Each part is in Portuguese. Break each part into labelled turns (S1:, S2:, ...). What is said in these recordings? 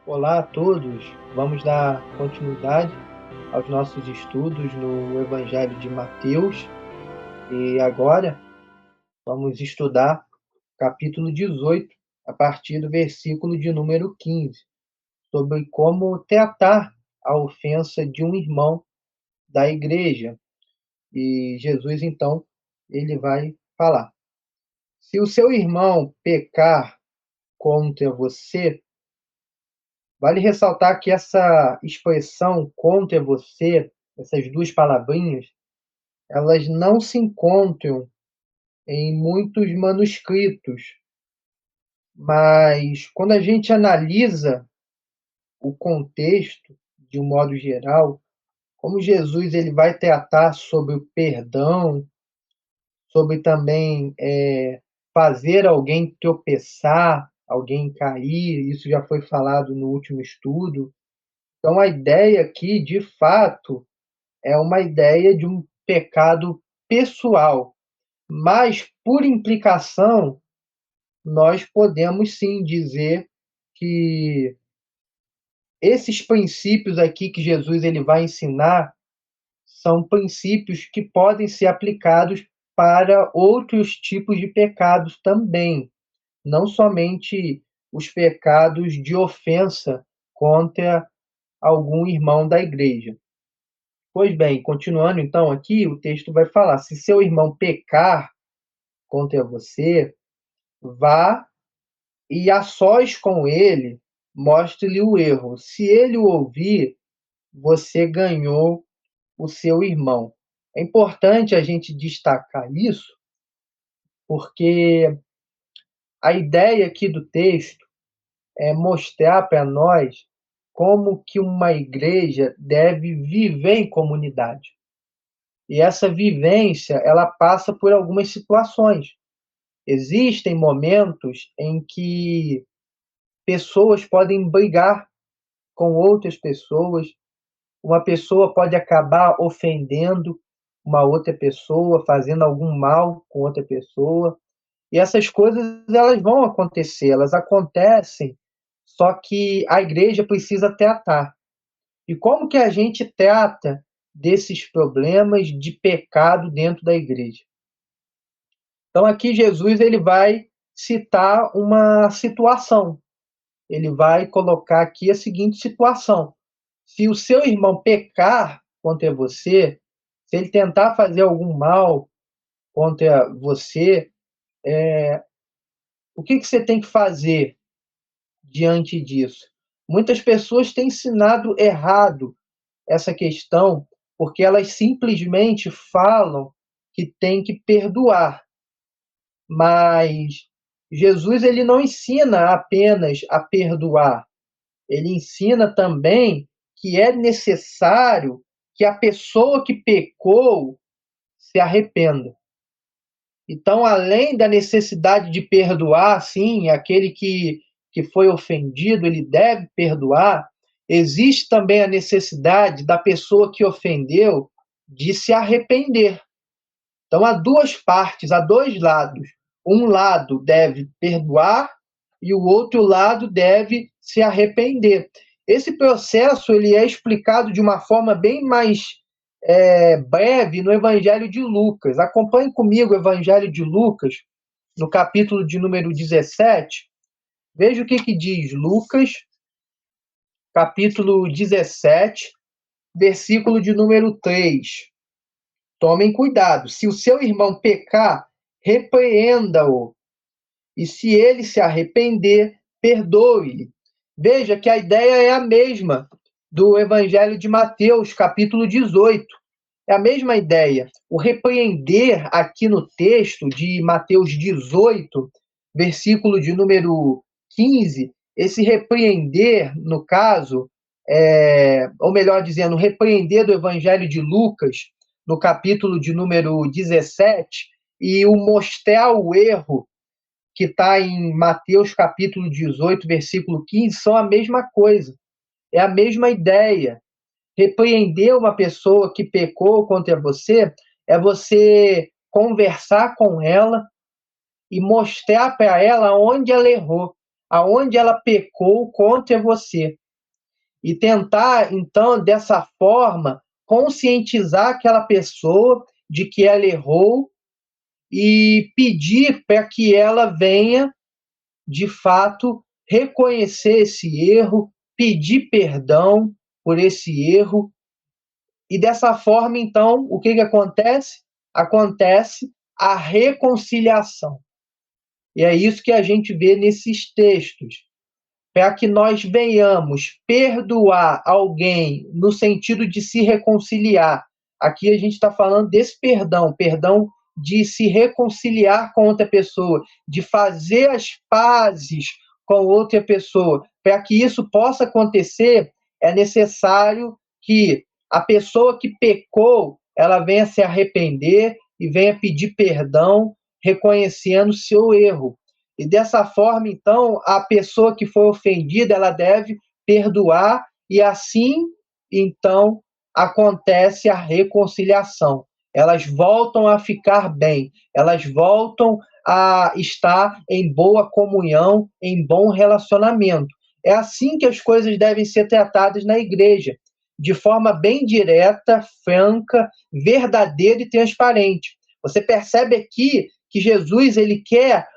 S1: Olá a todos, vamos dar continuidade aos nossos estudos no Evangelho de Mateus e agora vamos estudar o capítulo 18, a partir do versículo de número 15, sobre como tratar a ofensa de um irmão da igreja. E Jesus, então, ele vai falar: se o seu irmão pecar contra você, vale ressaltar que essa expressão contra você, essas duas palavrinhas, elas não se encontram em muitos manuscritos, mas quando a gente analisa o contexto, de um modo geral, como Jesus ele vai tratar sobre o perdão, sobre também fazer alguém tropeçar, alguém cair, isso já foi falado no último estudo. Então a ideia aqui, de fato, é uma ideia de um pecado pessoal, mas por implicação nós podemos sim dizer que esses princípios aqui que Jesus ele vai ensinar são princípios que podem ser aplicados para outros tipos de pecados também, não somente os pecados de ofensa contra algum irmão da igreja. Pois bem, continuando então aqui, o texto vai falar: se seu irmão pecar contra você, vá e a sós com ele, mostre-lhe o erro. Se ele o ouvir, você ganhou o seu irmão. É importante a gente destacar isso, porque a ideia aqui do texto é mostrar para nós como que uma igreja deve viver em comunidade. E essa vivência, ela passa por algumas situações. Existem momentos em que pessoas podem brigar com outras pessoas, uma pessoa pode acabar ofendendo uma outra pessoa, fazendo algum mal com outra pessoa. E essas coisas elas vão acontecer, elas acontecem, só que a igreja precisa tratar. E como que a gente trata desses problemas de pecado dentro da igreja? Então aqui Jesus ele vai citar uma situação. Ele vai colocar aqui a seguinte situação: se o seu irmão pecar contra você, se ele tentar fazer algum mal contra você, o que você tem que fazer diante disso? Muitas pessoas têm ensinado errado essa questão, porque elas simplesmente falam que tem que perdoar. Mas Jesus ele não ensina apenas a perdoar, ele ensina também que é necessário que a pessoa que pecou se arrependa. Então, além da necessidade de perdoar, sim, aquele que foi ofendido, ele deve perdoar, existe também a necessidade da pessoa que ofendeu de se arrepender. Então, há duas partes, há dois lados. Um lado deve perdoar e o outro lado deve se arrepender. Esse processo ele é explicado de uma forma bem mais breve no Evangelho de Lucas. Acompanhe comigo o Evangelho de Lucas, no capítulo de número 17. Veja o que diz Lucas, capítulo 17, versículo de número 3. Tomem cuidado. Se o seu irmão pecar, repreenda-o. E se ele se arrepender, perdoe-lhe. Veja que a ideia é a mesma do Evangelho de Mateus, capítulo 18. É a mesma ideia. O repreender aqui no texto de Mateus 18, versículo de número 15, esse repreender, no caso, ou melhor dizendo, repreender do Evangelho de Lucas, no capítulo de número 17, e o mostrar o erro que está em Mateus capítulo 18, versículo 15, são a mesma coisa. É a mesma ideia. Repreender uma pessoa que pecou contra você é você conversar com ela e mostrar para ela onde ela errou. aonde ela pecou contra você. E tentar, então, dessa forma, conscientizar aquela pessoa de que ela errou e pedir para que ela venha, de fato, reconhecer esse erro, pedir perdão por esse erro. E dessa forma, então, o que acontece? Acontece a reconciliação. E é isso que a gente vê nesses textos. Para que nós venhamos perdoar alguém no sentido de se reconciliar. Aqui a gente está falando desse perdão, perdão de se reconciliar com outra pessoa, de fazer as pazes com outra pessoa. Para que isso possa acontecer, é necessário que a pessoa que pecou, ela venha se arrepender e venha pedir perdão, reconhecendo seu erro. E dessa forma, então, a pessoa que foi ofendida, ela deve perdoar e assim, então, acontece a reconciliação. Elas voltam a ficar bem, elas voltam a estar em boa comunhão, em bom relacionamento. É assim que as coisas devem ser tratadas na igreja, de forma bem direta, franca, verdadeira e transparente. Você percebe aqui que Jesus ele quer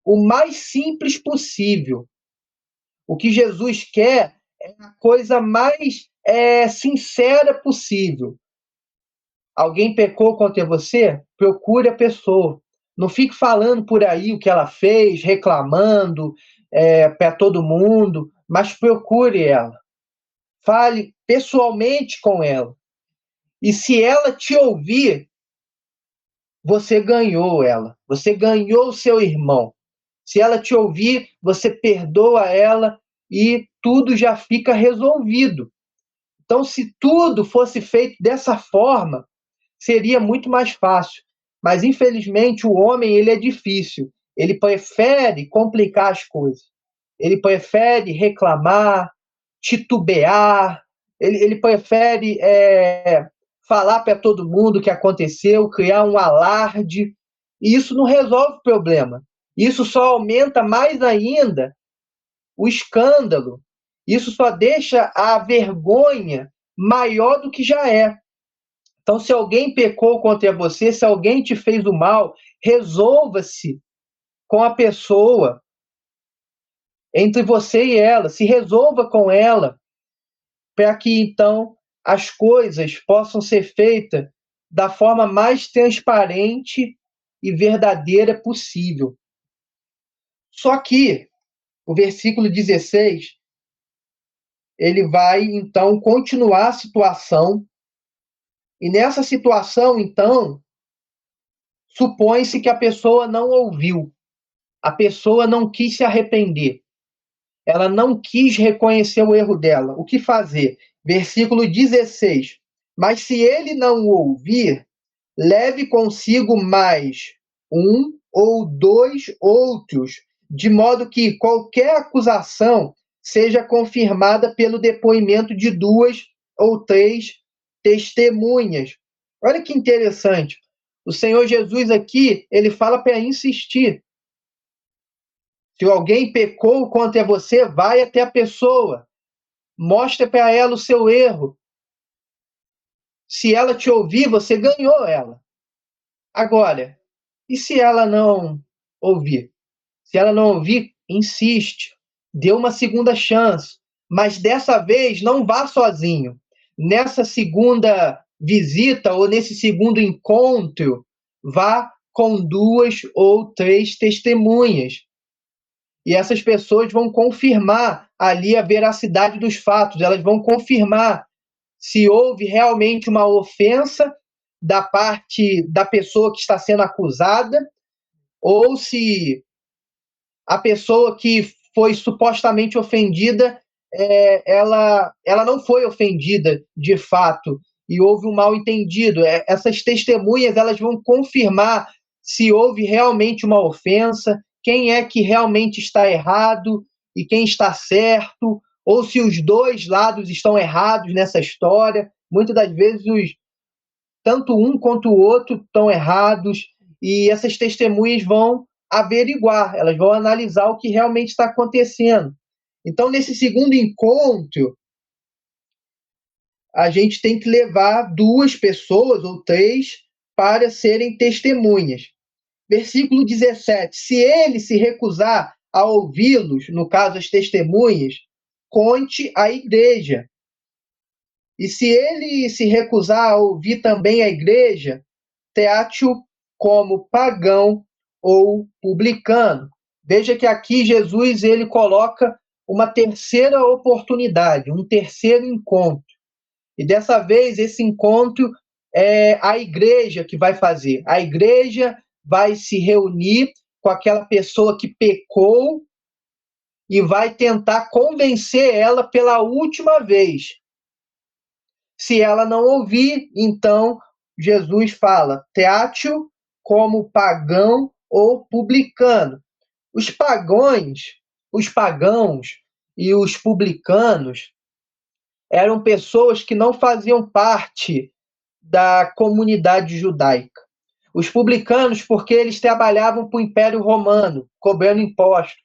S1: o mais simples possível. O que Jesus quer é a coisa mais sincera possível. Alguém pecou contra você? Procure a pessoa. Não fique falando por aí o que ela fez, reclamando para todo mundo, mas procure ela. Fale pessoalmente com ela. E se ela te ouvir, você ganhou ela. Você ganhou o seu irmão. Se ela te ouvir, você perdoa ela e tudo já fica resolvido. Então, se tudo fosse feito dessa forma, seria muito mais fácil. Mas, infelizmente, o homem ele é difícil. Ele prefere complicar as coisas. Ele prefere reclamar, titubear. Ele prefere falar para todo mundo o que aconteceu, criar um alarde. E isso não resolve o problema. Isso só aumenta mais ainda o escândalo. Isso só deixa a vergonha maior do que já é. Então, se alguém pecou contra você, se alguém te fez o mal, resolva-se com a pessoa, entre você e ela, se resolva com ela, para que então as coisas possam ser feitas da forma mais transparente e verdadeira possível. Só que o versículo 16, ele vai então continuar a situação, e nessa situação, então, supõe-se que a pessoa não ouviu, a pessoa não quis se arrepender, ela não quis reconhecer o erro dela. O que fazer? Versículo 16. Mas se ele não o ouvir, leve consigo mais um ou dois outros, de modo que qualquer acusação seja confirmada pelo depoimento de duas ou três testemunhas. Olha que interessante. O Senhor Jesus aqui, ele fala para insistir. Se alguém pecou contra você, vai até a pessoa. Mostre para ela o seu erro. Se ela te ouvir, você ganhou ela. Agora, e se ela não ouvir? Se ela não ouvir, insiste. Dê uma segunda chance. Mas dessa vez, não vá sozinho. Nessa segunda visita ou nesse segundo encontro, vá com duas ou três testemunhas. E essas pessoas vão confirmar ali a veracidade dos fatos, elas vão confirmar se houve realmente uma ofensa da parte da pessoa que está sendo acusada, ou se a pessoa que foi supostamente ofendida, ela não foi ofendida de fato, e houve um mal-entendido. Essas testemunhas elas vão confirmar se houve realmente uma ofensa, quem é que realmente está errado e quem está certo, ou se os dois lados estão errados nessa história. Muitas das vezes, tanto um quanto o outro estão errados, e essas testemunhas vão averiguar, elas vão analisar o que realmente está acontecendo. Então, nesse segundo encontro, a gente tem que levar 2 pessoas ou 3 para serem testemunhas. Versículo 17: se ele se recusar a ouvi-los, no caso as testemunhas, conte à igreja. E se ele se recusar a ouvir também a igreja, trate-o como pagão ou publicano. Veja que aqui Jesus ele coloca uma terceira oportunidade, um terceiro encontro. E dessa vez esse encontro é a igreja que vai fazer. A igreja vai se reunir com aquela pessoa que pecou e vai tentar convencer ela pela última vez. Se ela não ouvir, então Jesus fala: trate-o como pagão ou publicano. Os pagãos e os publicanos eram pessoas que não faziam parte da comunidade judaica. Os publicanos, porque eles trabalhavam para o Império Romano, cobrando impostos.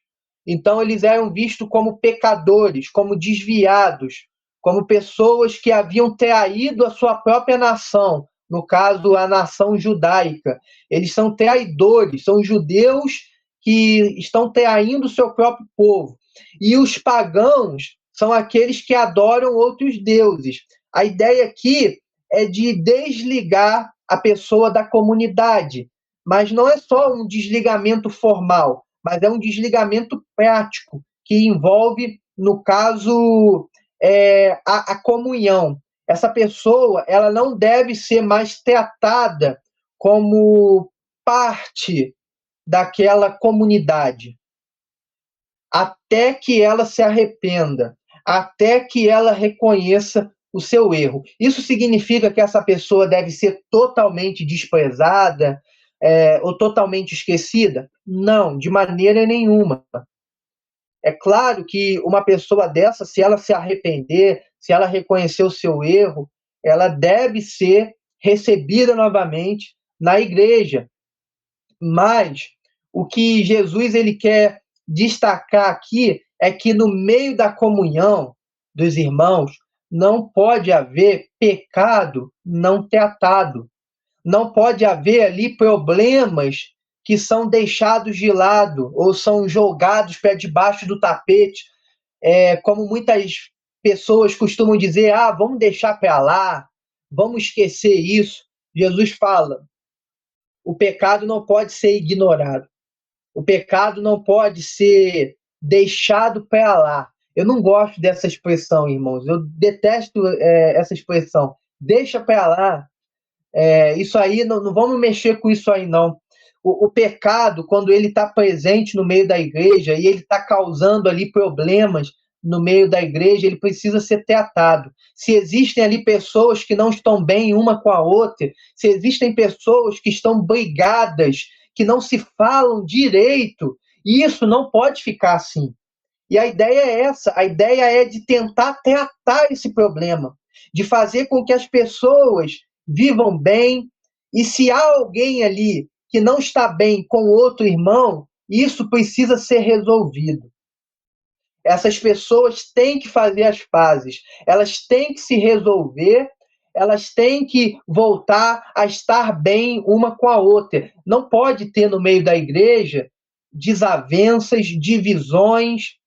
S1: Então, eles eram vistos como pecadores, como desviados, como pessoas que haviam traído a sua própria nação, no caso, a nação judaica. Eles são traidores, são judeus que estão traindo o seu próprio povo. E os pagãos são aqueles que adoram outros deuses. A ideia aqui é de desligar a pessoa da comunidade, mas não é só um desligamento formal, mas é um desligamento prático, que envolve, no caso, a comunhão. Essa pessoa ela não deve ser mais tratada como parte daquela comunidade, até que ela se arrependa, até que ela reconheça o seu erro. Isso significa que essa pessoa deve ser totalmente desprezada, ou totalmente esquecida? Não, de maneira nenhuma. É claro que uma pessoa dessa, se ela se arrepender, se ela reconhecer o seu erro, ela deve ser recebida novamente na igreja. Mas o que Jesus ele quer destacar aqui é que no meio da comunhão dos irmãos não pode haver pecado não tratado. Não pode haver ali problemas que são deixados de lado ou são jogados para debaixo do tapete, como muitas pessoas costumam dizer: ah, vamos deixar para lá, vamos esquecer isso. Jesus fala: o pecado não pode ser ignorado, o pecado não pode ser deixado para lá. Eu não gosto dessa expressão, irmãos, eu detesto essa expressão, deixa para lá. Isso aí, não vamos mexer com isso aí, não. O pecado, quando ele está presente no meio da igreja e ele está causando ali problemas no meio da igreja, ele precisa ser tratado. Se existem ali pessoas que não estão bem uma com a outra, se existem pessoas que estão brigadas, que não se falam direito, isso não pode ficar assim. E a ideia é essa, a ideia é de tentar tratar esse problema, de fazer com que as pessoas vivam bem, e se há alguém ali que não está bem com outro irmão, isso precisa ser resolvido. Essas pessoas têm que fazer as pazes, elas têm que se resolver, elas têm que voltar a estar bem uma com a outra. Não pode ter no meio da igreja desavenças, divisões,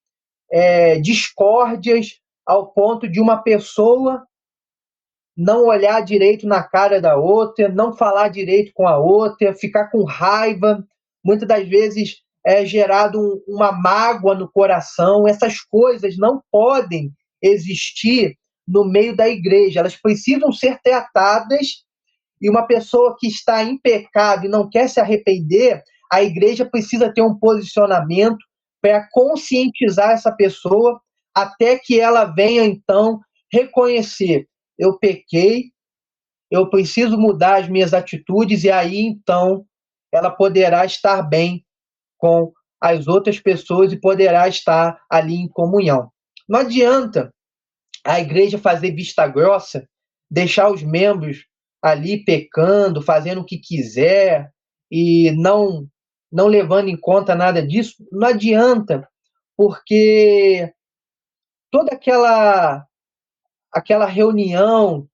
S1: discórdias, ao ponto de uma pessoa não olhar direito na cara da outra, não falar direito com a outra, ficar com raiva, muitas das vezes é gerado uma mágoa no coração. Essas coisas não podem existir no meio da igreja, elas precisam ser tratadas, e uma pessoa que está em pecado e não quer se arrepender, a igreja precisa ter um posicionamento para conscientizar essa pessoa, até que ela venha, então, reconhecer: eu pequei, eu preciso mudar as minhas atitudes, e aí, então, ela poderá estar bem com as outras pessoas e poderá estar ali em comunhão. Não adianta a igreja fazer vista grossa, deixar os membros ali pecando, fazendo o que quiser, e não levando em conta nada disso, não adianta, porque toda aquela reunião,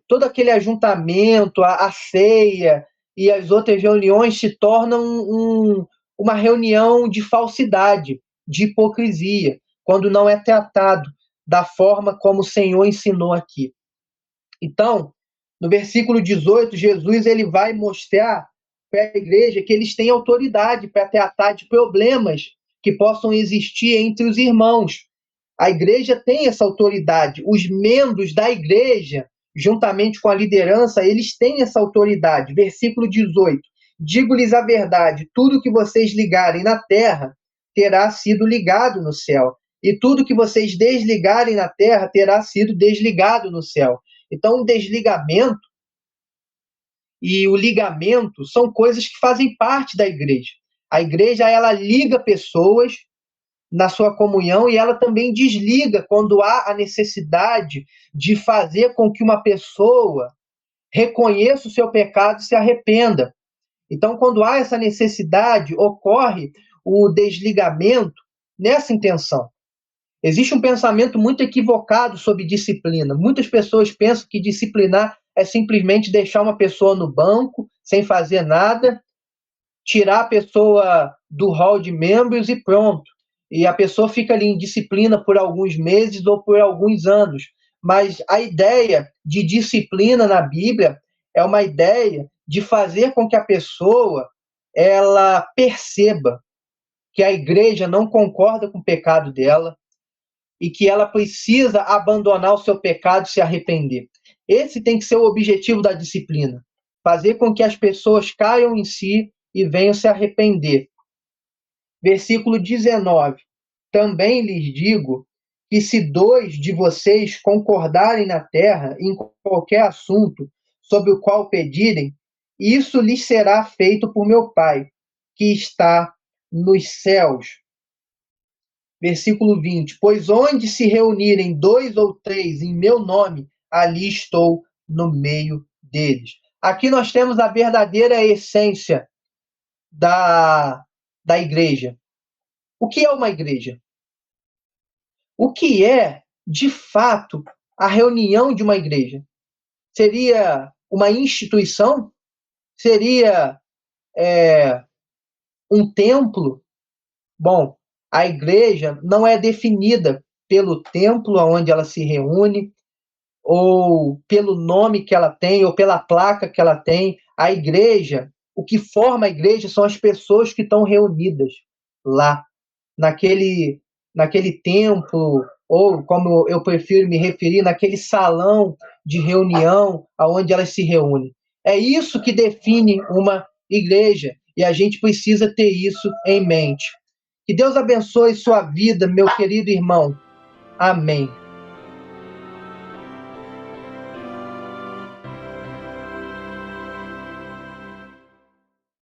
S1: todo aquele ajuntamento, a ceia e as outras reuniões se tornam uma reunião de falsidade, de hipocrisia, quando não é tratado da forma como o Senhor ensinou aqui. Então, no versículo 18, Jesus ele vai mostrar para a igreja que eles têm autoridade para tratar de problemas que possam existir entre os irmãos. A igreja tem essa autoridade. Os membros da igreja, juntamente com a liderança, eles têm essa autoridade. Versículo 18. Digo-lhes a verdade, tudo que vocês ligarem na terra terá sido ligado no céu, e tudo que vocês desligarem na terra terá sido desligado no céu. Então, o desligamento e o ligamento são coisas que fazem parte da igreja. A igreja, ela liga pessoas na sua comunhão e ela também desliga quando há a necessidade de fazer com que uma pessoa reconheça o seu pecado e se arrependa. Então, quando há essa necessidade, ocorre o desligamento nessa intenção. Existe um pensamento muito equivocado sobre disciplina. Muitas pessoas pensam que disciplinar é simplesmente deixar uma pessoa no banco, sem fazer nada, tirar a pessoa do hall de membros e pronto. E a pessoa fica ali em disciplina por alguns meses ou por alguns anos. Mas a ideia de disciplina na Bíblia é uma ideia de fazer com que a pessoa ela perceba que a igreja não concorda com o pecado dela e que ela precisa abandonar o seu pecado e se arrepender. Esse tem que ser o objetivo da disciplina, fazer com que as pessoas caiam em si e venham se arrepender. Versículo 19. Também lhes digo que se 2 de vocês concordarem na terra em qualquer assunto sobre o qual pedirem, isso lhes será feito por meu Pai, que está nos céus. Versículo 20. Pois onde se reunirem 2 ou 3 em meu nome, ali estou no meio deles. Aqui nós temos a verdadeira essência da igreja. O que é uma igreja? O que é, de fato, a reunião de uma igreja? Seria uma instituição? Seria um templo? Bom, a igreja não é definida pelo templo onde ela se reúne, ou pelo nome que ela tem, ou pela placa que ela tem. A igreja, o que forma a igreja são as pessoas que estão reunidas lá, naquele templo, ou como eu prefiro me referir, naquele salão de reunião onde elas se reúnem. É isso que define uma igreja, e a gente precisa ter isso em mente. Que Deus abençoe sua vida, meu querido irmão. Amém.